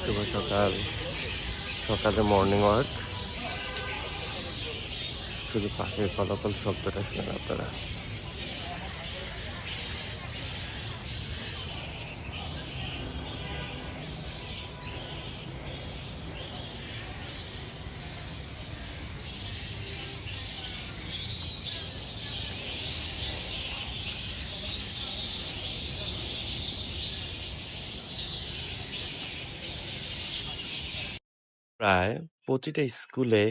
শুভ সকাল। সকালে morning walk, শুধু পাখির ফলাফল শব্দটা শুনেন আপনারা। প্রায় প্রতিটা স্কুলে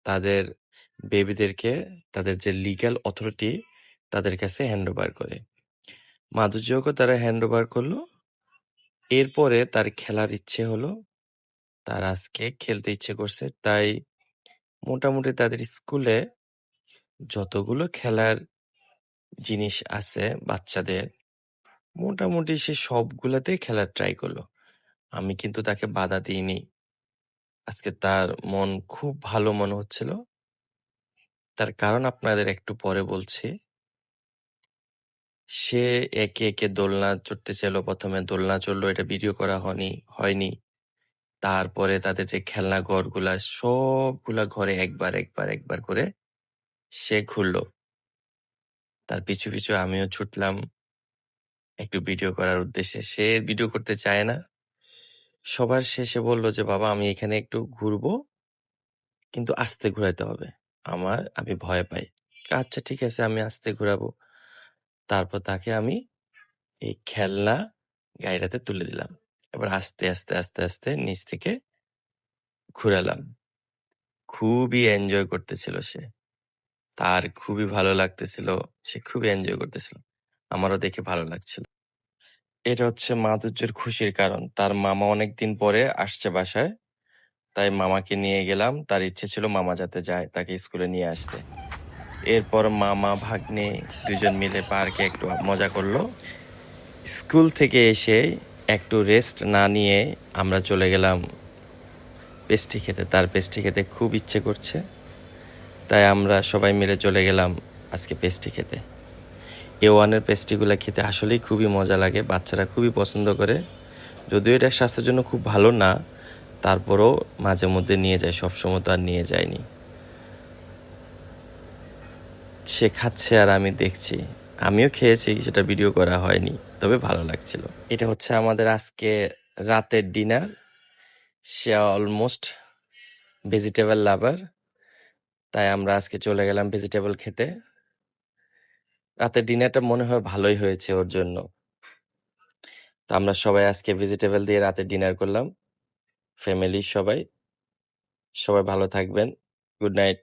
তাদের বেবিদেরকে তাদের যে লিগ্যাল অথরিটি তাদের কাছে হ্যান্ড ওভার করে। মাধুর্যকে তারা হ্যান্ড ওভার করলো। এরপরে তার খেলার ইচ্ছে হলো, তার আজকে খেলতে ইচ্ছে করছে, তাই মোটামুটি তাদের স্কুলে যতগুলো খেলার জিনিস আছে বাচ্চাদের, মোটামুটি সে সবগুলাতেই খেলার ট্রাই করলো। আমি কিন্তু তাকে বাধা দিইনি। আজকে তার মন খুব ভালো মনে হচ্ছিল। তার কারণ আপনাদের একটু পরে বলছি। সে একে একে দোলনা চড়তে চাইলো। প্রথমে দোলনা চড়লো, এটা ভিডিও করা হয়নি। তারপরে তাদের যে খেলনা ঘরগুলা, সবগুলা ঘরে একবার করে সে ঘুরলো। তার পিছু পিছু আমিও ছুটলাম একটু ভিডিও করার উদ্দেশ্যে। সে ভিডিও করতে চায় না। সবার শেষে বলল যে, বাবা আমি এখানে একটু ঘুরবো, কিন্তু আস্তে ঘুরাইতে হবে। আমি ভয় পাই। আচ্ছা ঠিক আছে, আমি আস্তে ঘুরাবো। তারপর তাকে আমি এই খেলনা গাড়িটাতে তুলে দিলাম। এবার আস্তে নিচ থেকে ঘুরালাম। খুবই এনজয় করতেছিল সে। তার খুবই ভালো লাগতেছিল। সে খুবই এনজয় করতেছিল। আমারও দেখে ভালো লাগছিল। এটা হচ্ছে মাধুর্যের খুশির কারণ। তার মামা অনেকদিন পরে আসছে বাসায়। তাই মামাকে নিয়ে গেলাম। তার ইচ্ছে ছিল মামা যাতে যায়, তাকে স্কুলে নিয়ে আসতে। এরপর মামা ভাগ্নে দুজন মিলে পার্কে একটু মজা করলো। স্কুল থেকে এসে একটু রেস্ট না নিয়ে আমরা চলে গেলাম পেস্ট্রি খেতে। তার পেস্ট্রি খেতে খুব ইচ্ছে করছে, তাই আমরা সবাই মিলে চলে গেলাম আজকে পেস্ট্রি খেতে। A1-এর পেস্ট্রিগুলো খেতে আসলেই খুবই মজা লাগে, বাচ্চারা খুবই পছন্দ করে। যদিও এটা স্বাস্থ্যের জন্য খুব ভালো না, তারপরও মাঝে মধ্যে নিয়ে যায়, সবসময় তো আর নিয়ে যায়নি। সে খাচ্ছে আর আমি দেখছি। আমিও খেয়েছি, সেটা ভিডিও করা হয়নি, তবে ভালো লাগছিল। এটা হচ্ছে আমাদের আজকে রাতের ডিনার। সে অলমোস্ট ভেজিটেবল লাভার, তাই আমরা আজকে চলে গেলাম ভেজিটেবল খেতে। রাতের ডিনারটা মনে হয় ভালোই হয়েছে ওর জন্য। তো আমরা সবাই আজকে ভেজিটেবল দিয়ে রাতের ডিনার করলাম, ফ্যামিলির সবাই। সবাই ভালো থাকবেন। Good night.